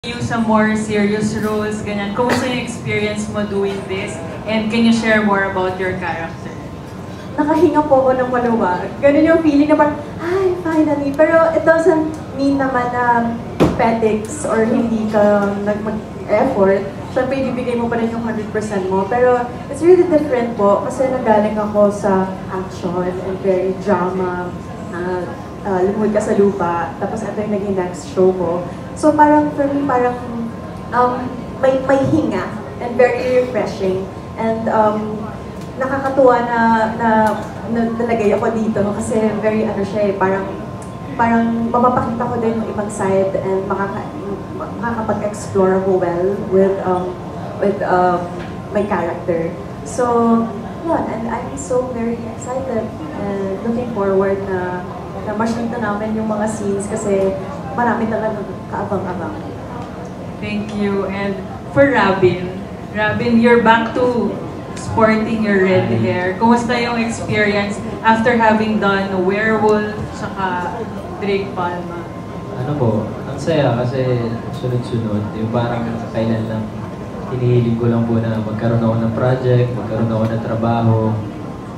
you sa more serious roles, ganyan. Kumusta yung experience mo doing this? And can you share more about your character? Nakahinga po ako ng maluwag. Ganun yung feeling na parang, ay, finally. Pero it doesn't mean naman na petics or hindi ka mag-effort. Siyempre, ibibigay mo pa rin yung 100% mo. Pero it's really different po kasi nagaling ako sa action and very drama. Lumod ka sa lupa. Tapos ito yung naging next show ko. So parang for me, parang may hinga and very refreshing. And nakakatuwa na nalagay ako dito kasi very ano siya eh, parang mapapakita ko din yung ibang side and makakapag-explore ako well with my character. So, yun, and I'm so very excited and looking forward na ma-shoot na namin yung mga scenes kasi marami talaga kaabang-abang. Thank you. And for Robin, you're back to sporting your red hair. Kumusta yung experience after having done Werewolf saka Drake Palma? Ano po, ang saya kasi sunod-sunod. Yung parang kailan lang hinihiling ko lang po na magkaroon ako ng project, magkaroon ako ng trabaho.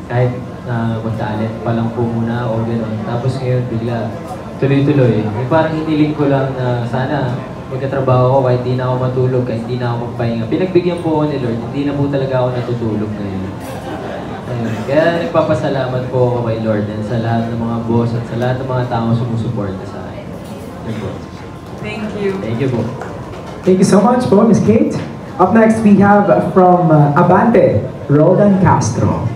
Kahit na mag-talent pa lang po muna o gano'n. Tapos ngayon bigla tuloy-tuloy. Yung parang hiniling ko lang na sana magkatrabaho ako kahit hindi na ako matulog, kahit hindi na ako magpahinga. Pinagbigyan po ako ni Lord, hindi na po talaga ako natutulog ngayon. Ayun. Kaya nagpapasalamat po ako kay Lord and sa lahat ng mga boss at sa lahat ng mga taong sumusuporta sa akin. Yun po. Thank you. Thank you po. Thank you so much po, Miss Kate. Up next, we have from Abante, Roldan Castro.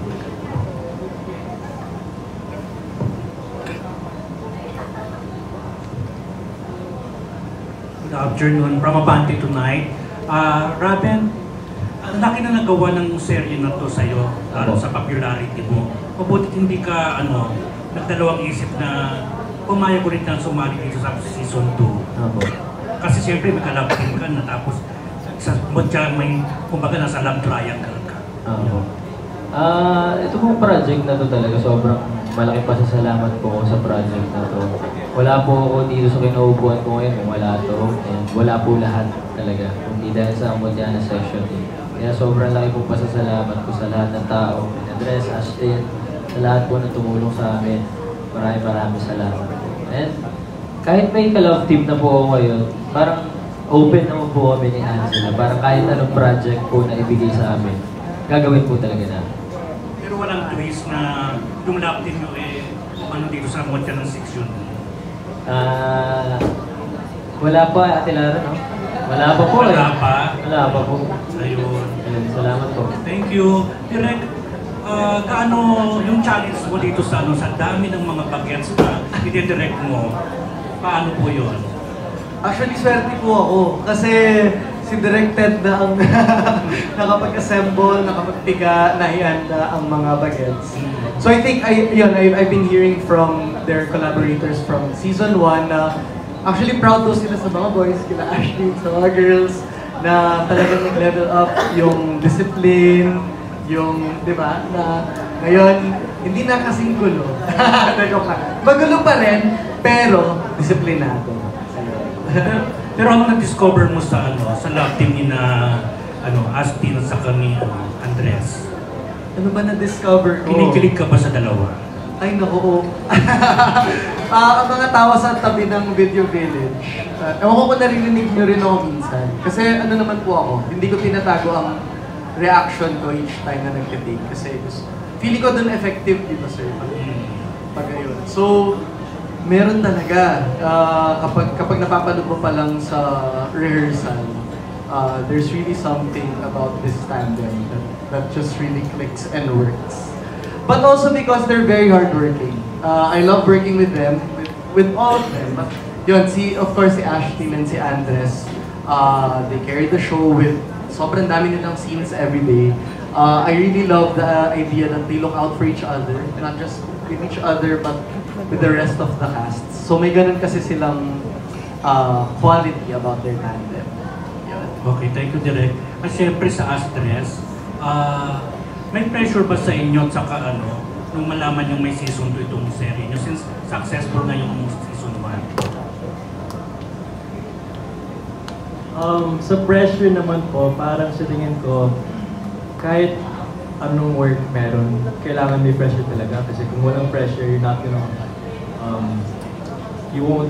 Good afternoon from Abante tonight. Robin, ang laki na nagawa ng serye na to sa'yo, sa popularity mo. Mabuti hindi ka, nagdalawang isip na pumayag ulit na sumali dito sa season 2. Kasi siyempre may ka-love team ka na tapos may, kumbaga nasa love triangle ka. Ito pong project na to talaga, sobrang malaki pasasalamat po ako sa project na to. Wala po ako dito sa kinaupuan ko ngayon kung wala to. And wala po lahat talaga, kundi dahil sa Amodiana Section. Kaya sobrang laki po pasasalamat ko sa lahat ng tao. Andres, Ashton, sa lahat po na tumulong sa amin. Maraming salamat po. And kahit may ka-love team na po ako ngayon, parang open naman po kami ni Angela. Parang kahit anong project po na ibigay sa amin, gagawin po talaga na. Pero walang twist na yung love team nyo dito sa Amodiana Section. Wala pa, Ate Lara, no? Wala pa po Wala pa? Wala pa po. Ayun. Salamat po. Thank you. Direk, gaano yung challenge mo dito sa dami ng mga bagets na i-direct mo? Paano po yun? Actually, swerte po ako. Kasi si Directed na ang nakapag-assemble, nakapagpiga, nahihanda ang mga bagets. So I think, I've been hearing from their collaborators from season 1 na actually proud daw sila sa mga boys, kila Ashley, sa mga girls, na talagang nag-level up yung discipline, yung, di ba, na ngayon, hindi na kasing gulo. Magulo pa rin, pero disiplinado. Pero ano na-discover mo sa love team ni na Astin at saka ni Andres? Ano ba na-discover ko? Kinikilig ka ba sa dalawa? Ay, naku. Ang mga tawa sa tabi ng Video Village. Ewan ko kung narinig nyo rin ako minsan. Kasi ano naman po ako, hindi ko tinatago ang reaction ko each time na nag-take. Kasi feeling ko dun effective, di ba sir? Pag ayun. So, meron talaga. Kapag napapanood mo pa lang sa rehearsal, there's really something about this tandem that just really clicks and works. But also because they're very hardworking. I love working with them, with all of them. But yun, of course, si Ashton and si Andres, they carry the show with sobrang dami nilang scenes every day. I really love the idea that they look out for each other, not just with each other, but with the rest of the cast. So may ganun kasi silang quality about their tandem. Yun. Okay, thank you, Direk. At siyempre sa Astres, may pressure ba sa inyo at saka nung malaman yung may season 2 itong serye nyo since successful na yung season 1? Sa pressure naman po, parang sa tingin ko, kahit anong work meron, kailangan may pressure talaga. Kasi kung walang pressure, you're not you won't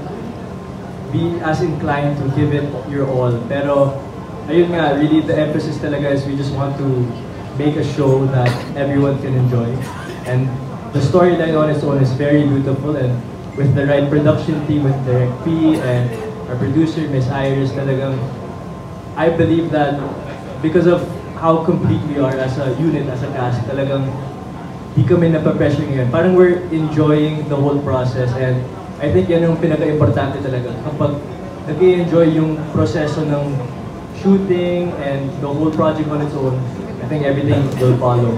be as inclined to give it your all. Pero, ayun nga, really the emphasis talaga is we just want to make a show that everyone can enjoy. And the storyline on its own is very beautiful, and with the right production team, with Direct P and our producer, Miss Iris, talagang, I believe that because of how complete we are as a unit, as a cast, talagang di kami napapressure ngayon. Parang we're enjoying the whole process, and I think yan yung pinaka-importante talaga. Kapag nag-i-enjoy yung proseso ng shooting and the whole project on its own, I think everything will follow.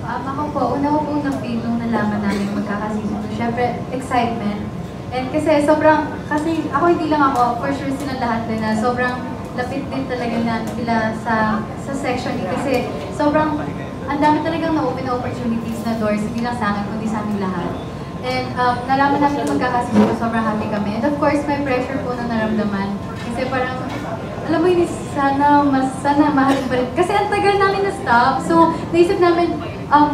Ako po, una ko pong na-feel nung nalaman namin magkakasino. Siyempre, excitement. And kasi kasi ako hindi lang ako, for sure sila lahat din na sobrang lapit din talaga na nila sa section E. Kasi sobrang, ang dami talagang na-open na opportunities na doors, hindi lang sa akin, kundi sa aming lahat. And nalaman namin na magkakasino, sobrang happy kami. And of course, may pressure po na naramdaman. Kasi parang, alam mo yun, sana mahalin pa rin. Kasi ang tagal namin na-stop. So, naisip namin,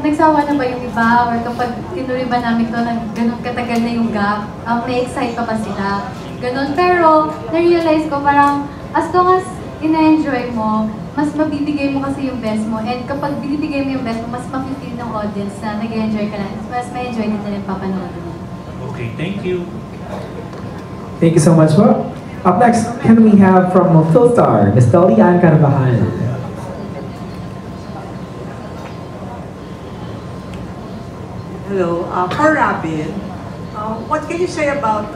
nagsawa na ba yung iba? Or kapag tinuloy ba namin to na ganun katagal na yung gap, may excite pa ba sila? Ganun. Pero, na-realize ko parang, as long as ina-enjoy mo, mas mabibigay mo kasi yung best mo. And kapag binibigay mo yung best mo, mas mapipil ng audience na nag-enjoy ka lang. Mas ma-enjoy nila yung papanood mo. Okay, thank you. Thank you so much po. Up next, can we have from Philstar, Ms. Dolian Carvajal. Hello, for Robin, what can you say about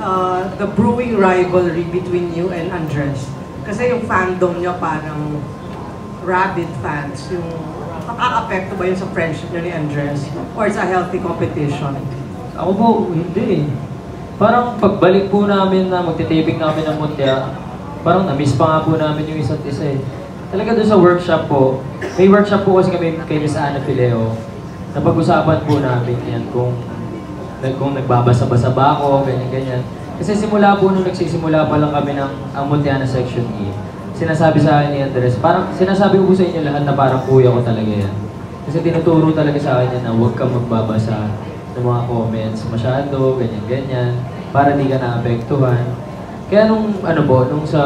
the brewing rivalry between you and Andres? Kasi yung fandom niyo parang rabid fans, yung nakaka-apekto ba yun sa friendship niyo ni Andres? Or it's a healthy competition? Ako po, hindi. Parang pagbalik po namin na magtitaping namin ng Mutya, parang na-miss pa nga po namin yung isa't isa eh. Talaga doon sa workshop po, may workshop po kasi kami kay Miss Ana Fileo. Napag-usapan po namin yan kung nagbabasa-basa ba ako, ganyan-ganyan. Kasi simula po nung nagsisimula pa lang kami ng ang Mutya na Section E, sinasabi sa akin ni Andres, parang sinasabi ko po sa inyo lahat na parang kuya ko talaga yan. Kasi tinuturo talaga sa akin yan na huwag kang magbabasa ng mga comments masyado, ganyan-ganyan, para di ka naapektuhan. Kaya nung sa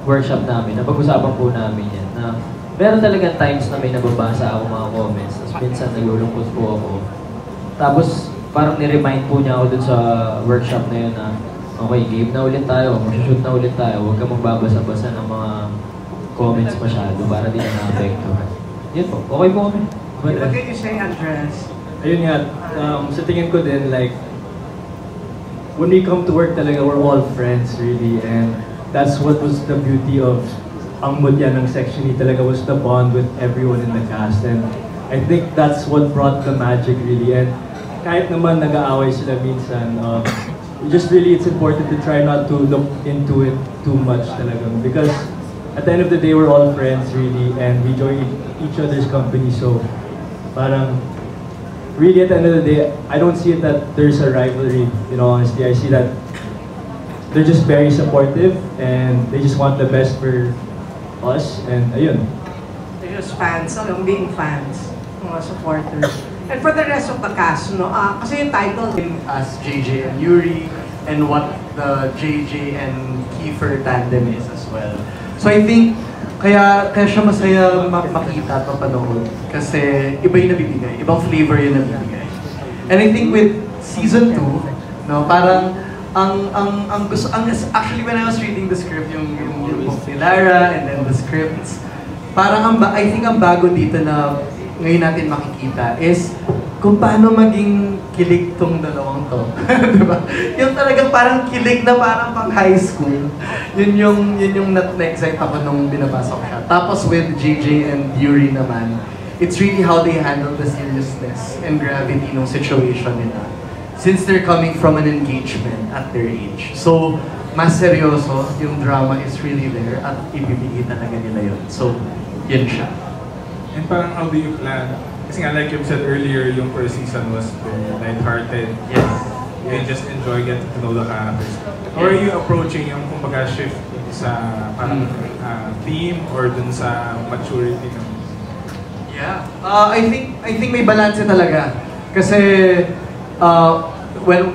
workshop namin, napag-usapan po namin yan na meron talagang times na may nababasa ako mga comments, tapos minsan nalulungkot po ako. Tapos parang ni-remind po niya ako dun sa workshop na yun na okay, game na ulit tayo, mag-shoot na ulit tayo, huwag kang magbabasa-basa ng mga comments masyado para di ka naapektuhan. Yun po, okay po kami. What can you say, Andres? Ayun nga, sa tingin ko din, like, when we come to work talaga, we're all friends, really, and that's what was the beauty of ang Mutya ng Section E talaga, was the bond with everyone in the cast, and I think that's what brought the magic, really, and kahit naman nag-aaway sila minsan, it's important to try not to look into it too much talaga, because at the end of the day, we're all friends, really, and we enjoy each other's company, so parang, really, at the end of the day, I don't see it that there's a rivalry, honestly. I see that they're just very supportive and they just want the best for us, and ayun. They're just fans, being fans, mga supporters. And for the rest of the cast, kasi yung title as JJ and Yuri, and what the JJ and Kiefer tandem is as well. So I think, kaya siya masaya makita at mapanood kasi iba yung nabibigay, ibang flavor yung nabibigay. And I think with season 2, parang actually when I was reading the script, yung book ni Lara and then the scripts, parang I think ang bago dito na ngayon natin makikita is kung paano maging kilig tong dalawang to. Diba? Yung talagang parang kilig na parang pang high school. Yun yung na-excite ako nung binabasa ko siya. Tapos with JJ and Yuri naman, it's really how they handle the seriousness and gravity ng situation nila. Since they're coming from an engagement at their age. So, mas seryoso, yung drama is really there at ibibigay talaga nila yun. So, yun siya. And parang how do you plan? Kasi nga, like you said earlier, yung first season was lighthearted. Yes. You can just enjoy getting to know the characters. How are you approaching yung kumbaga shift sa parang theme or dun sa maturity ng... Yeah. I think may balance talaga. Kasi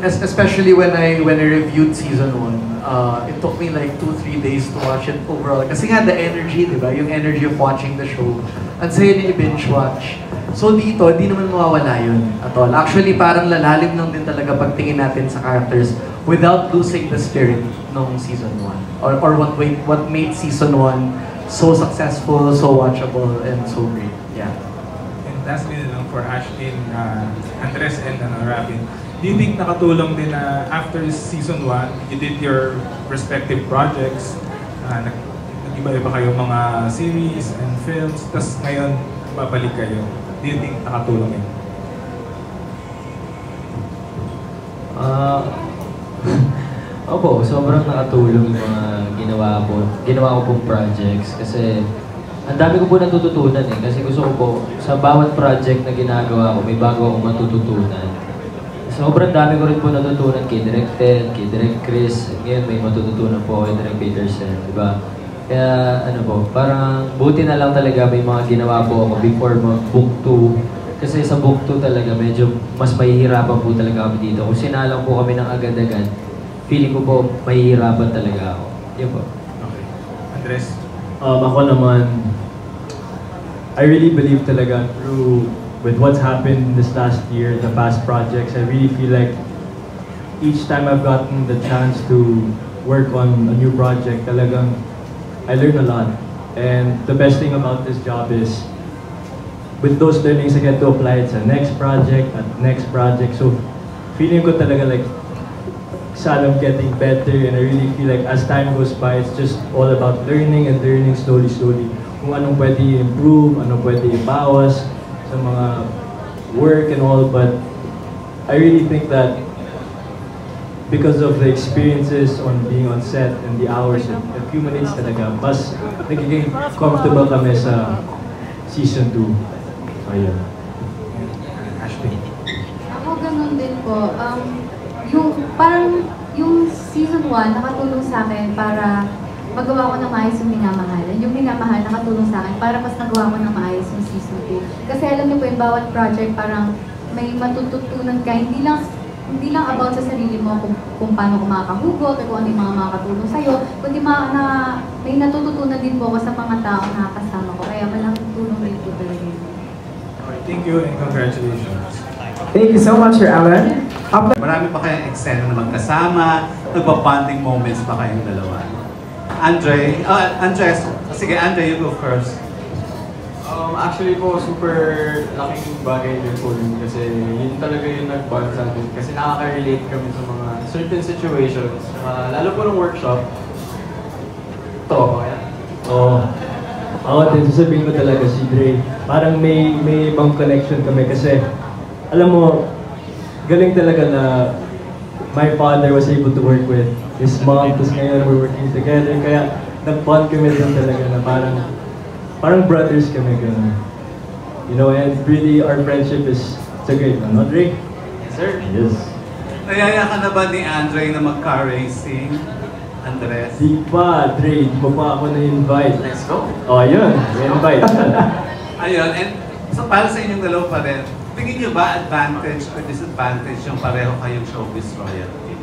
especially when I reviewed season 1, it took me like 2-3 days to watch it overall. Kasi nga the energy, di ba? Yung energy of watching the show. Ang saya niya i-binge watch. So dito, di naman mawawala yun at all. Actually, parang lalalim lang din talaga pagtingin natin sa characters without losing the spirit nung season 1. Or what made season 1 so successful, so watchable, and so great. Yeah. And lastly na lang for Ashlyn, Andres, and Robin, do you think nakatulong din na after season 1, you did your respective projects, nag-iba-iba kayo mga series and films, tas ngayon babalik kayo? Do you think nakatulong yun? Opo, sobrang nakatulong yung mga ginawa ko pong projects kasi ang dami ko po natututunan eh. Kasi gusto ko po, sa bawat project na ginagawa ko, may bago akong matututunan. Sobrang dami ko rin po natutunan kay Direk Ted, kay Direk Chris. Ngayon may matututunan po kay Direk Peterson, di ba? Kaya ano po, parang buti na lang talaga may mga ginawa po ako before mag-book 2. Kasi sa book 2 talaga medyo mas mahihirapan po talaga kami dito. Kung sinalang po kami ng agad-agad, feeling ko po mahihirapan talaga ako. Yun po. Okay. Andres? Ako naman, I really believe talaga with what's happened this last year, the past projects, I really feel like each time I've gotten the chance to work on a new project, talagang I learned a lot. And the best thing about this job is, with those learnings, I get to apply it sa next project, at next project. So, feeling ko talaga like, I'm getting better, and I really feel like as time goes by, it's just all about learning and learning slowly. Kung anong pwede i-improve, anong pwede i-bawas sa mga work and all. But I really think that because of the experiences on being on set and the hours it accumulates talaga, mas nagiging comfortable kami sa season 2. So, yun. Ashley? Ako ganun din po. Yung season 1 nakatulong sa akin para magawa ko ng maayos yung minamahalan. Yung minamahal nakatulong sa akin para mas nagawa ko ng maayos yung season 2. Kasi alam niyo po yung bawat project parang may matututunan ka, hindi lang about sa sarili mo kung paano ka makakahugot, kung ano yung mga makakatulong sa'yo, kundi may natututunan din po ako sa mga tao na kasama ko. Kaya malaking tulong din po talaga yun. Okay, thank you and congratulations. Thank you so much, Sir Alan. Marami pa kayong eksena na magkasama, nagpa-bonding moments pa kayong dalawa. Andres, sige Andre, you go first. Actually po, super laking bagay din po yun kasi yun talaga yung nag-bond sa atin kasi nakaka-relate kami sa mga certain situations. Lalo po ng workshop. Ako din, sasabihin ko talaga si Dre. Parang may ibang connection kami kasi alam mo, galing talaga na my father was able to work with his mom, tapos ngayon we're working together. Kaya nag-bond kami din talaga na parang brothers kami ganun. You know, and really our friendship is a great one, no, Dre? Yes, sir. Yes. Nayaya ka na ba ni Andre na mag-car racing? Andres? Di pa, Dre. Di mo pa ako na-invite. Let's go. Oh, yun. Na-invite. Ayun, and so para sa inyong dalawa pa rin, tingin nyo ba advantage or disadvantage yung pareho kayong showbiz royalty?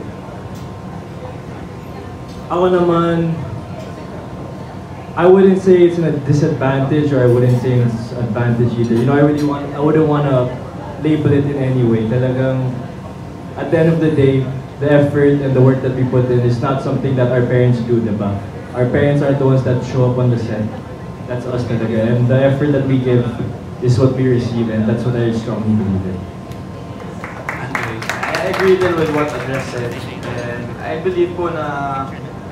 Ako naman, I wouldn't say it's a disadvantage or I wouldn't say it's an advantage either. You know, I wouldn't want to label it in any way. Talagang, at the end of the day, the effort and the work that we put in is not something that our parents do, diba? Our parents are the ones that show up on the set. That's us talaga. And the effort that we give is what we receive, and that's what I strongly believe in. I agree din with what Andres said. And I believe po na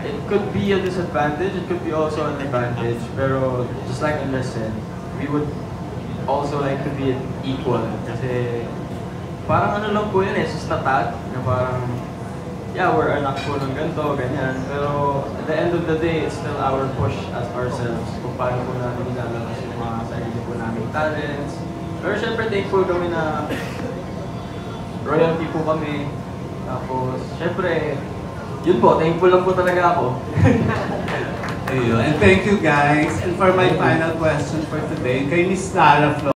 it could be a disadvantage, it could be also an advantage. Pero just like Andres said, we would also like to be equal. Kasi parang ano lang po yun eh, sustatag. Na parang, yeah, we're anak po ng ganito, ganyan. Pero at the end of the day, it's still our push as ourselves. Kung paano po namin ilalabas yung mga sarili po naming talents. Pero syempre thankful kami na royalty po kami. Tapos, syempre, yun po, thankful lang po talaga ako. you. And thank you guys. And for my final question for today, kay Miss Sarah Flo.